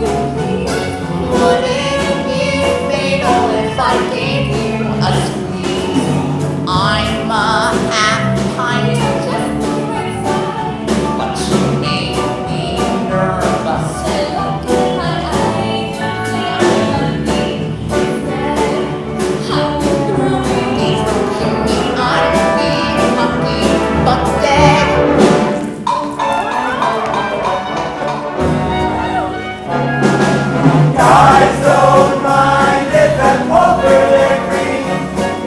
Would it be fatal if I gave you a squeeze? I'm a half pint of just the right size, but you made me nervous and looked in my eyes and stared at me. Said, how through me, I'd be lucky but dead. Guys don't mind if that poker they're green.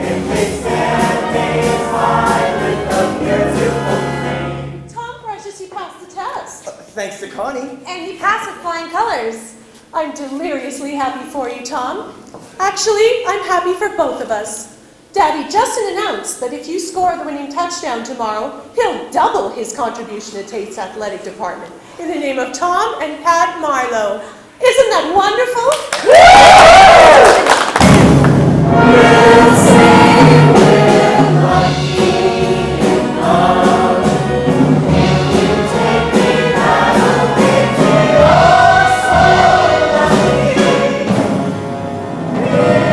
It makes them face mine with a beautiful green. Tom precious, he passed the test. Thanks to Connie. And he passed with flying colors. I'm deliriously happy for you, Tom. Actually, I'm happy for both of us. Daddy Justin announced that if you score the winning touchdown tomorrow, he'll double his contribution to Tate's athletic department in the name of Tom and Pat Marlowe. Isn't that wonderful? We'll say we're lucky enough. If you take me, that'll make me oh so lucky in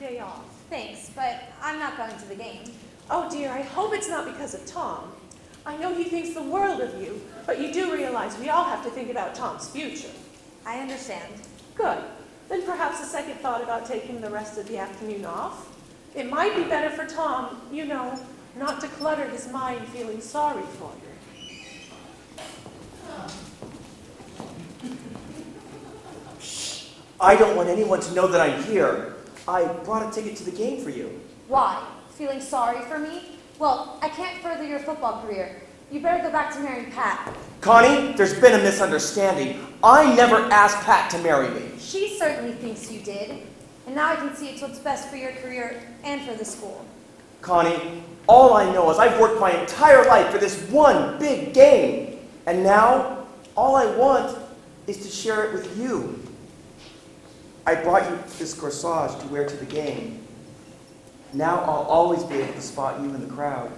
day off. Thanks, but I'm not going to the game. Oh dear, I hope it's not because of Tom. I know he thinks the world of you, but you do realize we all have to think about Tom's future. I understand. Good. Then perhaps a second thought about taking the rest of the afternoon off. It might be better for Tom, you know, not to clutter his mind feeling sorry for you. I don't want anyone to know that I'm here. I brought a ticket to the game for you. Why? Feeling sorry for me? Well, I can't further your football career. You better go back to marrying Pat. Connie, there's been a misunderstanding. I never asked Pat to marry me. She certainly thinks you did. And now I can see it's what's best for your career and for the school. Connie, all I know is I've worked my entire life for this one big game. And now, all I want is to share it with you. I brought you this corsage to wear to the game. Now I'll always be able to spot you in the crowd.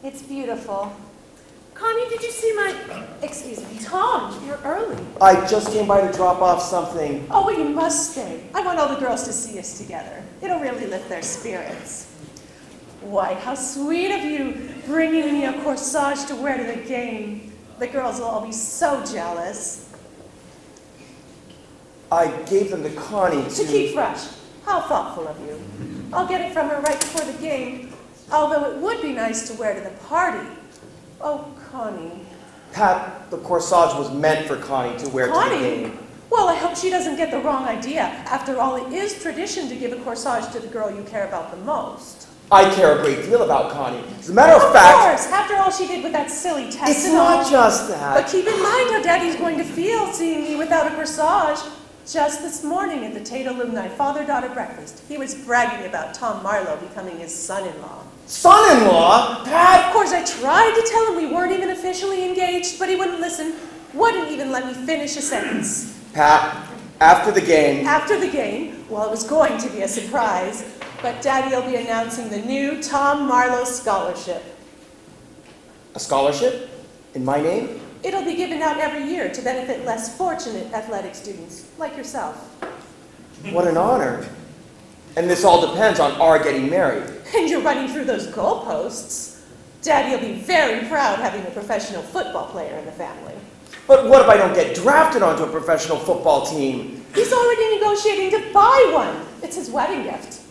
It's beautiful. Connie, did you see my... Excuse me. Tom, you're early. I just came by to drop off something. Oh, well, you must stay. I want all the girls to see us together. It'll really lift their spirits. Why, how sweet of you, bringing me a corsage to wear to the game. The girls will all be so jealous. I gave them to Connie To keep fresh. How thoughtful of you. I'll get it from her right before the game, although it would be nice to wear to the party. Oh, Connie. Pat, the corsage was meant for Connie to wear to the Connie? game. Well, I hope she doesn't get the wrong idea. After all, it is tradition to give a corsage to the girl you care about the most. I care a great deal about Connie. As a matter of Of fact, course, after all she did with that silly test it's and all. not just But that. keep in mind how Daddy's going to feel seeing me without a corsage. Just this morning at the Tate Alumni father-daughter breakfast, he was bragging about Tom Marlowe becoming his son-in-law. Son-in-law? Pat? Of course, I tried to tell him we weren't even officially engaged, but he wouldn't listen, wouldn't even let me finish a sentence. Pat, after the game, After the game, well, it was going to be a surprise, but Daddy will be announcing the new Tom Marlowe Scholarship. a scholarship in my name? It'll be given out every year to benefit less fortunate athletic students, like yourself. What an honor. And this all depends on our getting married. And you're running through those goalposts. Daddy will be very proud having a professional football player in the family. But what if I don't get drafted onto a professional football team? He's already negotiating to buy one. It's his wedding gift.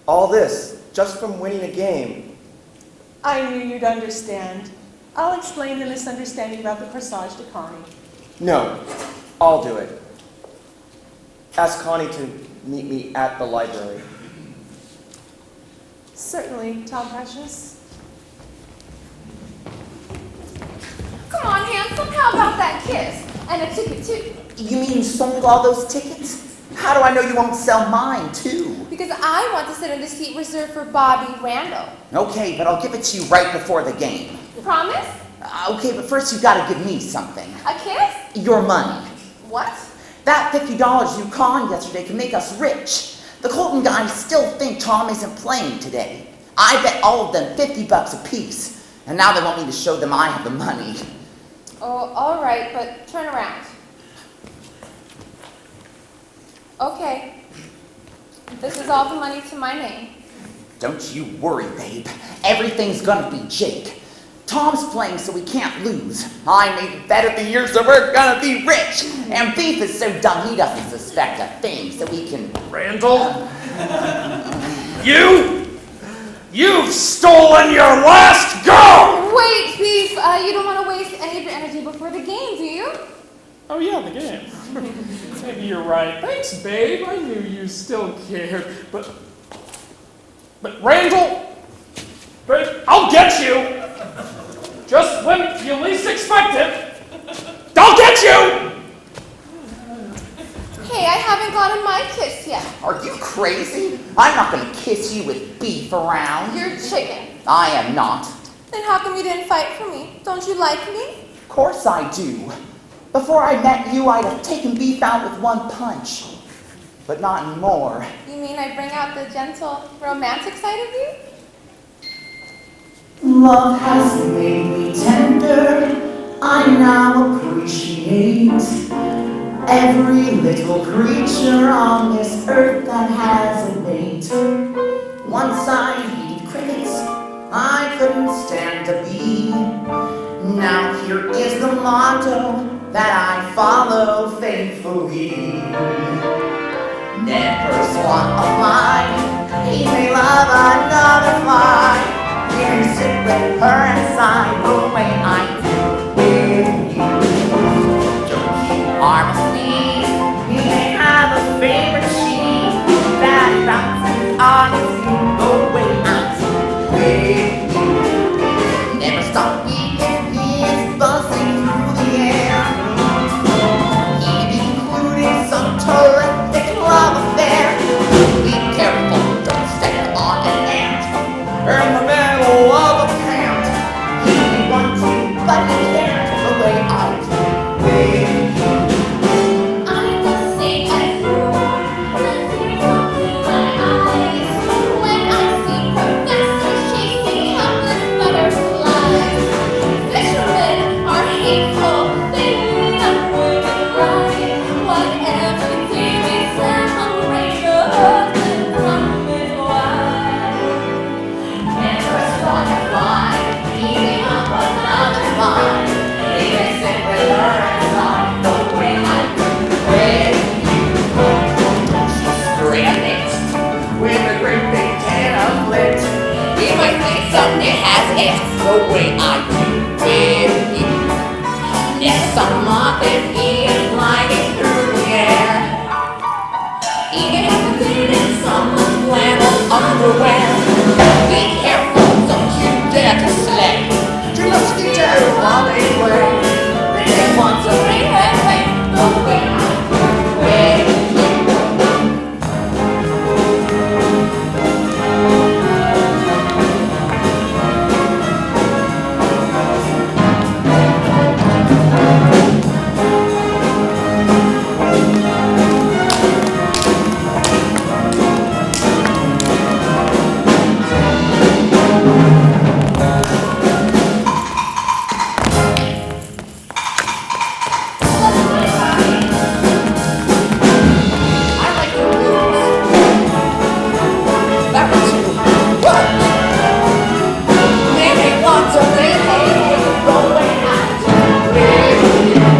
All this just from winning a game. I knew you'd understand. I'll explain the misunderstanding about the corsage to Connie. No, I'll do it. Ask Connie to meet me at the library. Certainly, Tom Precious. Come on, handsome. How about that kiss? And a ticket, too. You mean you sold all those tickets? How do I know you won't sell mine, too? Because I want to sit in the seat reserved for Bobby Randall. Okay, but I'll give it to you right before the game. Promise? Okay, but first you gotta give me something. A kiss? Your money. What? That $50 you conned yesterday can make us rich. The Colton guys still think Tom isn't playing today. I bet all of them $50 apiece. And now they want me to show them I have the money. Oh, all right, but turn around. Okay. This is all the money to my name. Don't you worry, babe. Everything's gonna be Jake. Tom's playing so we can't lose. I made a bet at the year so we're gonna be rich. And Beef is so dumb he doesn't suspect a thing, so we can... Randall? You've stolen your last goal! Wait, Beef, you don't want to waste any of your energy before the game, do you? Oh yeah, the game. Maybe you're right. Thanks, babe. I knew you still cared. But Randall, babe, I'll get you. Just when you least expect it. I'll get you! Hey, I haven't gotten my kiss yet. Are you crazy? I'm not gonna kiss you with Beef around. You're chicken. I am not. Then how come you didn't fight for me? Don't you like me? Of course I do. Before I met you, I'd have taken Beef out with one punch. But not anymore. You mean I bring out the gentle, romantic side of you? Love has made me tender, I now appreciate Every little creature on this earth that has a mate. Once I hated crickets, I couldn't stand to be. Now here is the motto that I follow faithfully. Never swat a fly, he may love another fly. He may sit with her inside the way I do with you. Don't you harm a flea, he may have a favorite sheep that bounces on his feet the way I do with you. Never stop eating, he is buzzing through the air. He included some terrific love affair. Be careful, don't step on an ant in the middle of a pant. He wants you, but he can't the way I do with you. I'm the same as you, the tears come to my eyes when I see professors chasing helpless butterflies. Fishermen are hateful, they lead up women right. Whatever day we celebrate the husband from his wife. Never swat a fly, eating up another fly. He may sit with her inside the way I do with you. Don't you spray a it with a great big can of lit. He might think something has it the way I do with you. Next some moth-it, he is gliding through the air. He gets clean in someone's flannel underwear. Be careful, don't you dare to slay. Too much detail while they play. They want to make heaven the way I do with you. I like the blues. That one too. Whoa! They may want to make it the way I do with you.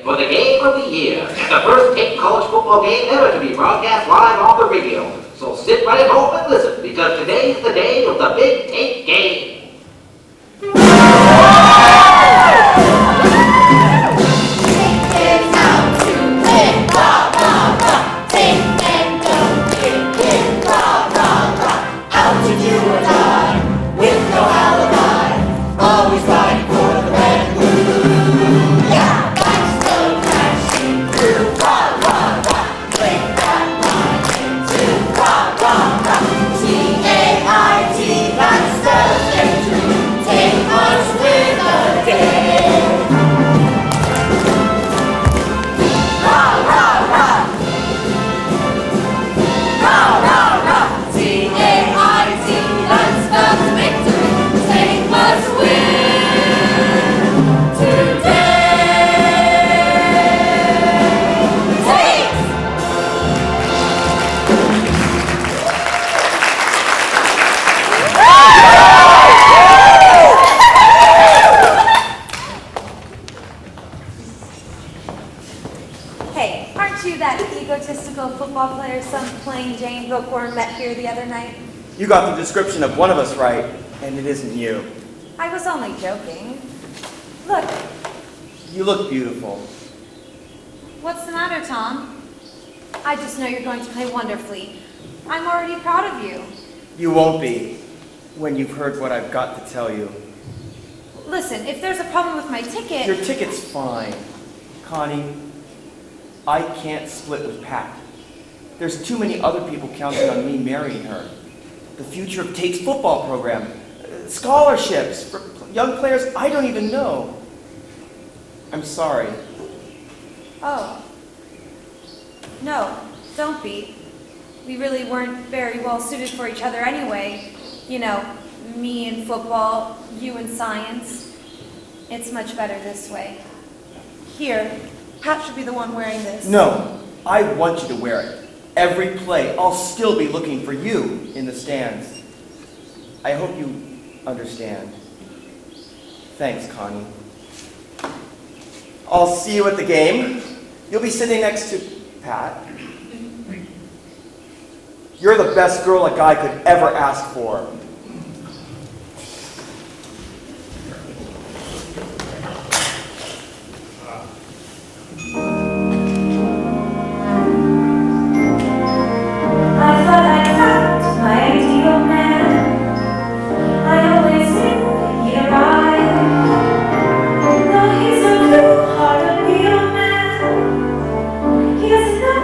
For the game of the year, the first 8 college football game ever to be broadcast live on the radio. So sit right at home and listen, because today's the day of the Big 8 game. It's out to win, rah, rah, rah. Take and don't give in, rah, rah, rah. Out to do or die, with no alibi. Always fighting for the red and blue. Yeah, life's so crashing through, rah, rah, rah. Break that line into rah, rah, rah. T-A-I-T, that's the victory. Take us with the day. Rah, rah, rah. Rah, rah, rah. T-A-I-T, that's the victory. Take us win today. Take. Hey, aren't you that egotistical football player some plain Jane bookworm met here the other night? You got the description of one of us right, and it isn't you. I was only joking. Look, You look beautiful. what's the matter, Tom? I just know you're going to play wonderfully. I'm already proud of you. You won't be when you've heard what I've got to tell you. Listen, if there's a problem with my ticket... Your ticket's fine. Connie, I can't split with Pat. There's too many other people counting on me marrying her. The future of Tate's football program, scholarships for young players I don't even know. I'm sorry. Oh. No, don't be. We really weren't very well suited for each other anyway. You know, me in football, you in science. It's much better this way. Here, Pat should be the one wearing this. No, I want you to wear it. Every play, I'll still be looking for you in the stands. I hope you understand. Thanks, Connie. I'll see you at the game. You'll be sitting next to Pat. You're the best girl a guy could ever ask for. I thought I found my ideal man. I always knew he'd arrive. Though he's a blue heart of real man, he doesn't know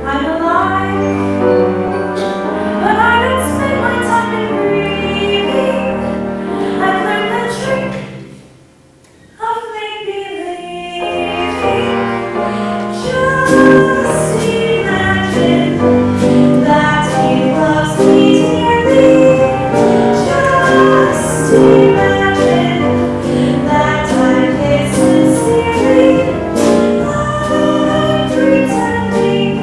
I'm alive. But I don't spend my time in grieving. I've learned the trick of make-believing. Just imagine that he loves me dearly. Just imagine that I'm his sincerely. I'm pretending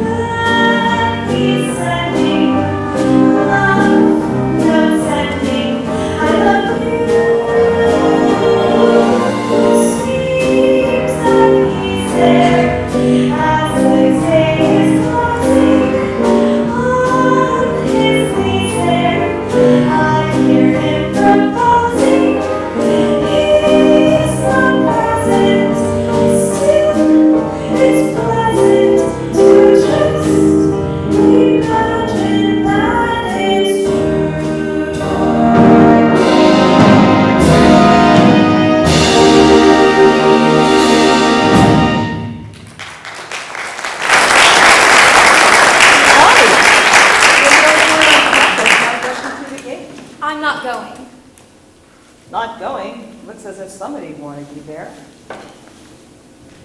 that he's sending love notes sending. I love you. Seems that he's there as the day is closing on his knees there. I hear him proposing. He's not present. Still, it's pleasant to just imagine that it's true. I'm not going. Not going? Looks as if somebody wanted you there.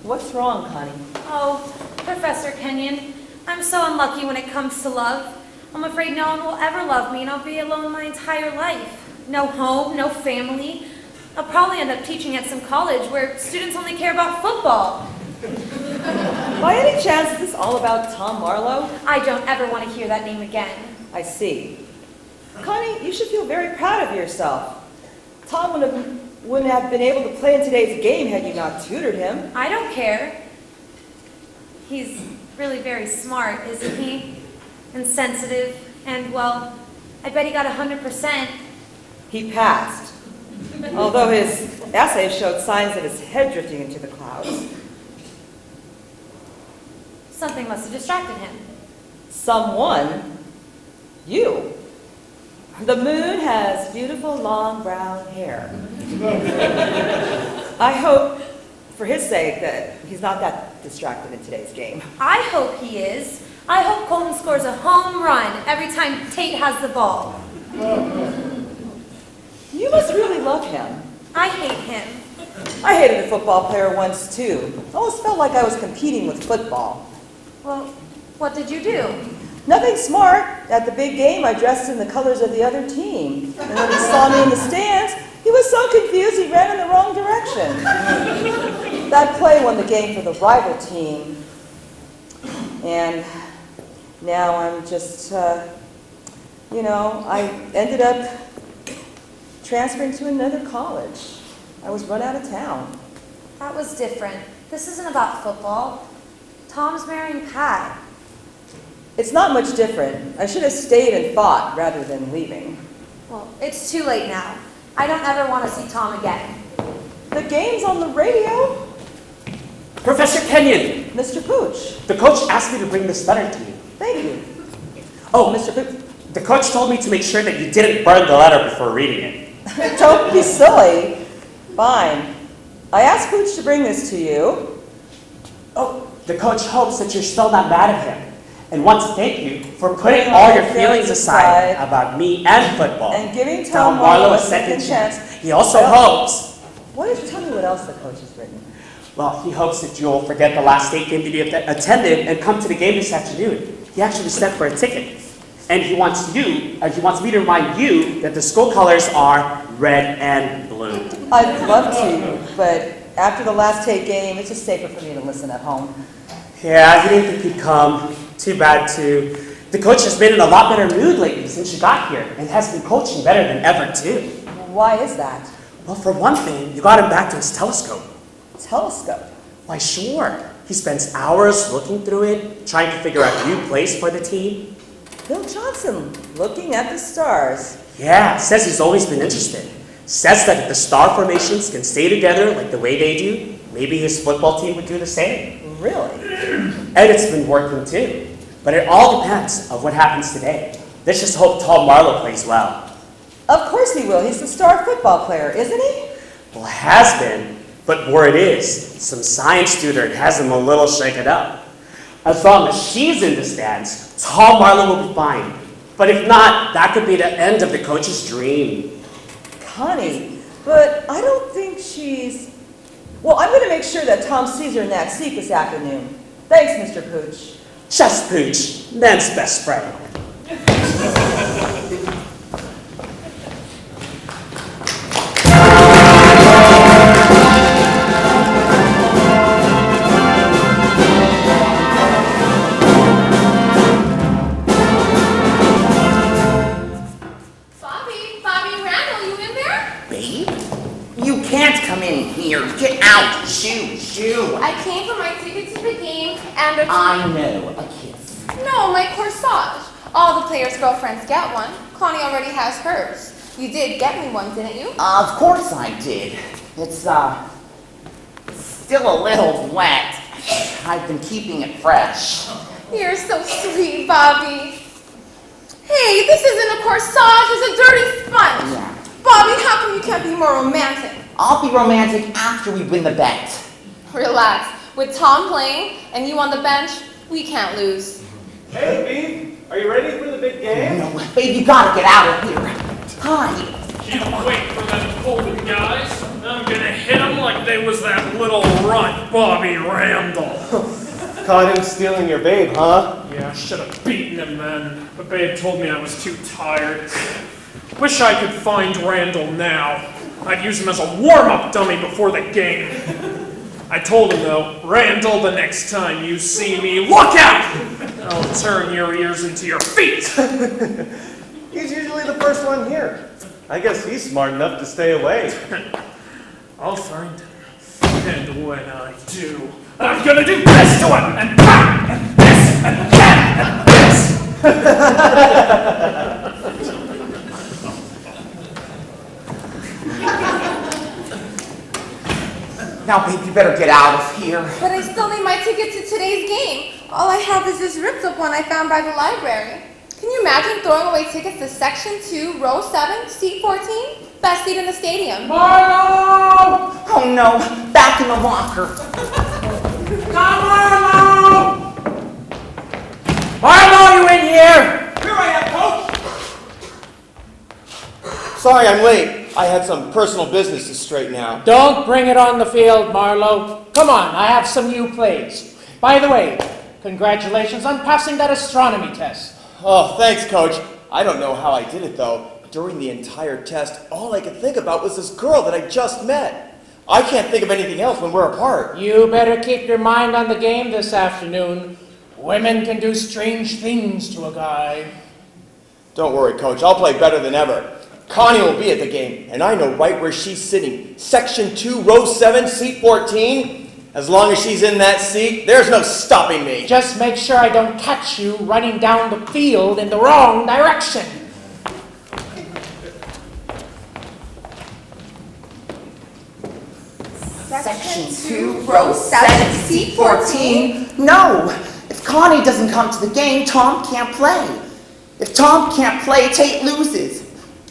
What's wrong, Connie? Oh, Professor Kenyon, I'm so unlucky when it comes to love. I'm afraid no one will ever love me and I'll be alone my entire life. No home, no family. I'll probably end up teaching at some college where students only care about football. By any chance, is this all about Tom Marlowe? I don't ever want to hear that name again. I see. Connie, you should feel very proud of yourself. Tom wouldn't have been able to play in today's game had you not tutored him. I don't care. He's really very smart, isn't he? And sensitive, and well, I bet he got 100%. He passed, although his essay showed signs of his head drifting into the clouds. Something must have distracted him. Someone? You. The moon has beautiful long brown hair. I hope, for his sake, that he's not that distracted in today's game. I hope he is. I hope Colton scores a home run every time Tate has the ball. You must really love him. I hate him. I hated a football player once, too. I always felt like I was competing with football. Well, what did you do? Nothing smart. At the big game, I dressed in the colors of the other team. And when he saw me in the stands, he was so confused he ran in the wrong direction. That play won the game for the rival team. And now I'm just, I ended up transferring to another college. I was run out of town. That was different. This isn't about football. Tom's marrying Pat. It's not much different. I should have stayed and fought rather than leaving. Well, it's too late now. I don't ever want to see Tom again. The game's on the radio. Professor Kenyon, Mr. Pooch. the coach asked me to bring this letter to you. Thank you. Oh, Mr. Pooch. the coach told me to make sure that you didn't burn the letter before reading it. Don't be silly. Fine. I asked Pooch to bring this to you. Oh, the coach hopes that you're still not mad at him and wants to thank you for putting all your feelings aside about me and football. And giving Tom Marlowe a second chance. He also hopes, Why don't you tell me what else the coach has written? well, he hopes that you'll forget the last state game that you attended and come to the game this afternoon. He actually sent for a ticket. And he wants me to remind you that the school colors are red and blue. I'd love to, but after the last Tate game, it's just safer for me to listen at home. Yeah, he didn't think he'd come. Too bad, too. The coach has been in a lot better mood lately since you got here, and has been coaching better than ever, too. Why is that? Well, for one thing, you got him back to his telescope. Telescope? Why, sure. He spends hours looking through it, trying to figure out new plays for the team. Bill Johnson, looking at the stars. Yeah, says he's always been interested. Says that if the star formations can stay together like the way they do, maybe his football team would do the same. Really? And it's been working too. But it all depends on what happens today. Let's just hope Tom Marlowe plays well. Of course he will. He's the star football player, isn't he? Well, has been. But word is, some science student has him a little shaken up. As long as she's in the stands, Tom Marlowe will be fine. But if not, that could be the end of the coach's dream. Connie, but I don't think she's... Well, I'm going to make sure that Tom sees her in that seat this afternoon. Thanks, Mr. Pooch. Just Pooch, man's best friend. Get out! Shoo! Shoo! I came for my ticket to the game and a... I know. A kiss. No, my corsage. All the players' girlfriends get one. Connie already has hers. You did get me one, didn't you? Of course I did. It's, still a little wet. I've been keeping it fresh. You're so sweet, Bobby. Hey, this isn't a corsage, it's a dirty sponge. Yeah. Bobby, how come you can't be more romantic? I'll be romantic after we win the bet. Relax. With Tom playing and you on the bench, we can't lose. Hey, Beef, are you ready for the big game? No, babe, you gotta get out of here. Hi. Can't wait for them Colton guys. I'm gonna hit them like they was that little runt, Bobby Randall. Caught him stealing your babe, huh? Yeah, I should have beaten him then, but Babe told me I was too tired. Wish I could find Randall now. I'd use him as a warm-up dummy before the game. I told him, though, Randall, the next time you see me, look out! I'll turn your ears into your feet. He's usually the first one here. I guess he's smart enough to stay away. I'll find him. And when I do, I'm gonna do this to him! And that! And this! And that! And this! Now, babe, you better get out of here. But I still need my ticket to today's game. All I have is this ripped up one I found by the library. Can you imagine throwing away tickets to Section 2, Row 7, Seat 14? Best seat in the stadium. Marlo! Oh no, back in the locker. Marlowe! Marlowe, you in here? Here I am, Coach! Sorry I'm late. I had some personal business to straighten out. Don't bring it on the field, Marlowe. Come on, I have some new plays. By the way, congratulations on passing that astronomy test. Oh, thanks, Coach. I don't know how I did it, though. During the entire test, all I could think about was this girl that I just met. I can't think of anything else when we're apart. You better keep your mind on the game this afternoon. Women can do strange things to a guy. Don't worry, Coach. I'll play better than ever. Connie will be at the game, and I know right where she's sitting. Section 2, Row 7, Seat 14. As long as she's in that seat, there's no stopping me. Just make sure I don't catch you running down the field in the wrong direction. Section 2, Row 7, Seat 14. No! If Connie doesn't come to the game, Tom can't play. If Tom can't play, Tate loses.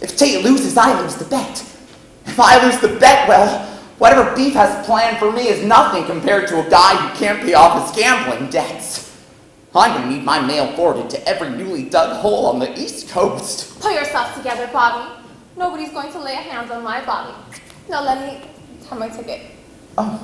If Tate loses, I lose the bet. If I lose the bet, well, whatever Beef has planned for me is nothing compared to a guy who can't pay off his gambling debts. I'm gonna need my mail forwarded to every newly dug hole on the East Coast. Pull yourself together, Bobby. Nobody's going to lay a hand on my body. Now let me have my ticket. Oh,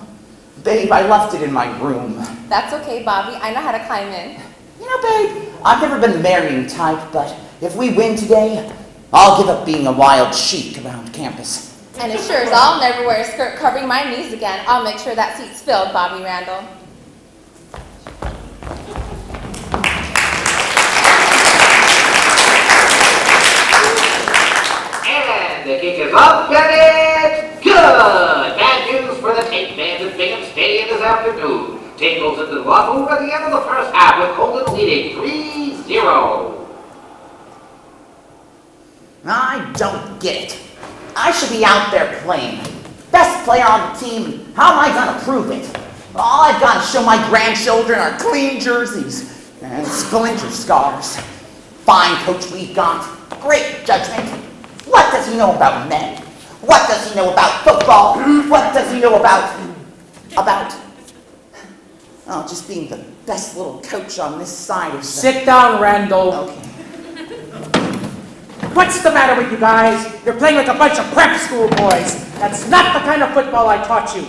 babe, I left it in my room. That's okay, Bobby. I know how to climb in. You know, babe, I've never been the marrying type, but if we win today, I'll give up being a wild sheep around campus. And as sure as I'll never wear a skirt covering my knees again, I'll make sure that seat's filled, Bobby Randall. And the kick is up and it's good! Bad news for the Tank Bandits making stay this afternoon. Tank goes into the locker room at the end of the first half with Colton leading 3-0. I don't get it. I should be out there playing. Best player on the team, how am I gonna prove it? All I've got to show my grandchildren are clean jerseys and splinter scars. Fine coach we've got, great judgment. What does he know about men? What does he know about football? What does he know about, just being the best little coach on this side of the... Sit down, Randall. Okay. What's the matter with you guys? You're playing like a bunch of prep school boys. That's not the kind of football I taught you.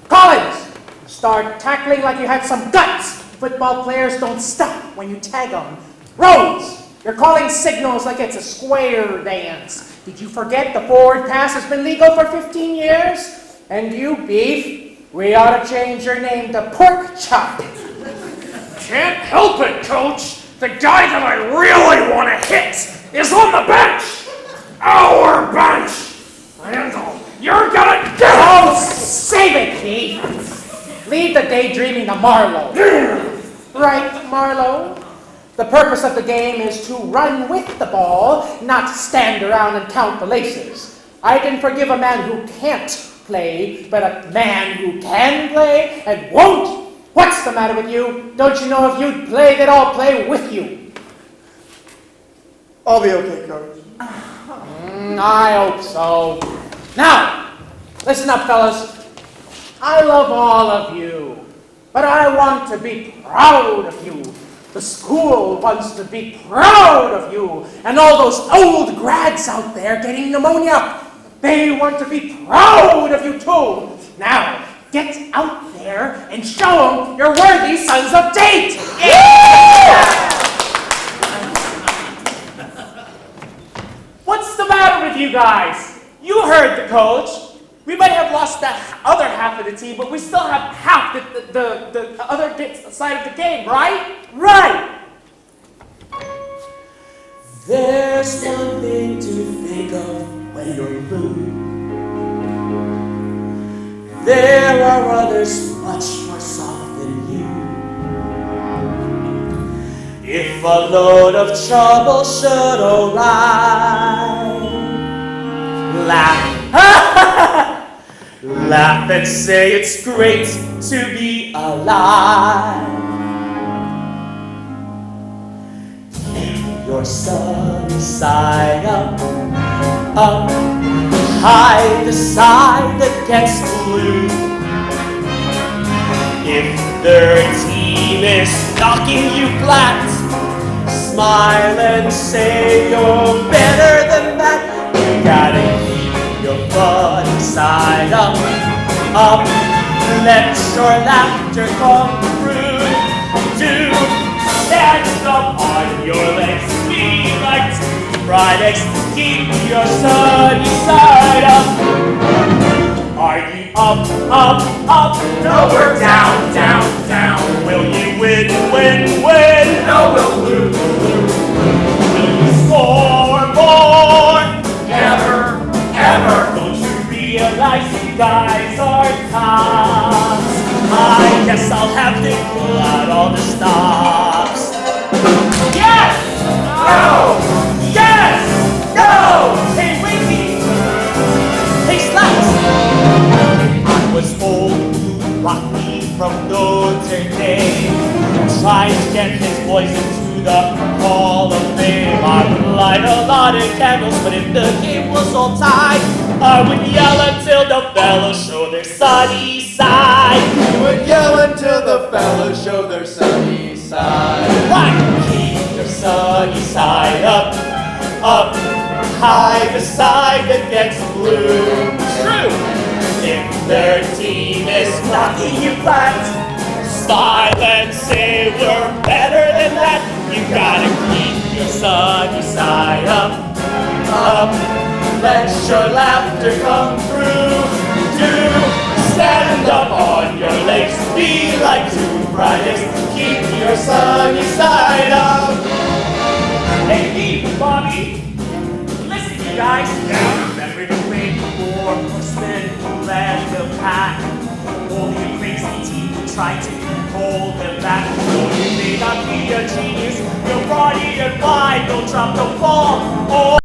Collins, start tackling like you had some guts. Football players don't stop when you tag them. Rhodes, you're calling signals like it's a square dance. Did you forget the forward pass has been legal for 15 years? And you, Beef, we ought to change your name to Pork Chop. Can't help it, Coach. The guy that I really want to hit is on the bench. Our bench. Randall, you're gonna get Oh, save it, Beef. Leave the daydreaming to Marlowe. Right, Marlowe? The purpose of the game is to run with the ball, not stand around and count the laces. I can forgive a man who can't play, but a man who can play and won't? What's the matter with you? Don't you know if you'd play, they'd all play with you? I'll be okay, Coach. I hope so. Now, listen up, fellas. I love all of you, but I want to be proud of you. The school wants to be proud of you. And all those old grads out there getting pneumonia, they want to be proud of you too. Now, get out there and show them you're worthy sons of Tate. Yeah! What's the matter with you guys? You heard the coach. We might have lost that other half of the team, but we still have half the other side of the game, right? Right! There's one thing to think of when you're blue. There are others much more soft than you. If a load of trouble should arise, laugh. Laugh and say it's great to be alive. Keep your sunny side up, up. Hide the side that gets blue. If their team is knocking you flat, smile and say you're better than that. You gotta keep your funny side up, up. Let your laughter come through. Do stand up on your legs, be like two fried eggs. Keep your sunny side up. Are you up, up, up? No, we're down, down, down. Will you win, win, win? No, we'll lose, lose, lose. Will you score more? Never, ever. Don't you realize you guys are tops? I guess I'll have to pull out all the stops. Yes! No! Yes! No! Hey, Winky! Hey, Slacks! I was old blue Rocky from Notre Dame, trying to get his voice into the Hall of Fame. I would light a lot of candles, but if the game was all tied, I would yell until the fellas show their sunny side. You would yell until the fellas show their sunny side. Right! Keep your sunny side up, up. Hide the side that gets blue. True! If their team is knocking you flat, smile and say we're better than that. You gotta keep your sunny side up. Let your laughter come through. Stand up on your legs, be like two bright eggs. Keep your sunny side up. Hey, Bobby! Listen, you guys. Now remember to wait for horsemen who led the pack. Only a crazy team will try to hold them back. Though you may not be a genius, you're body and wide. Don't drop, don't fall. Oh.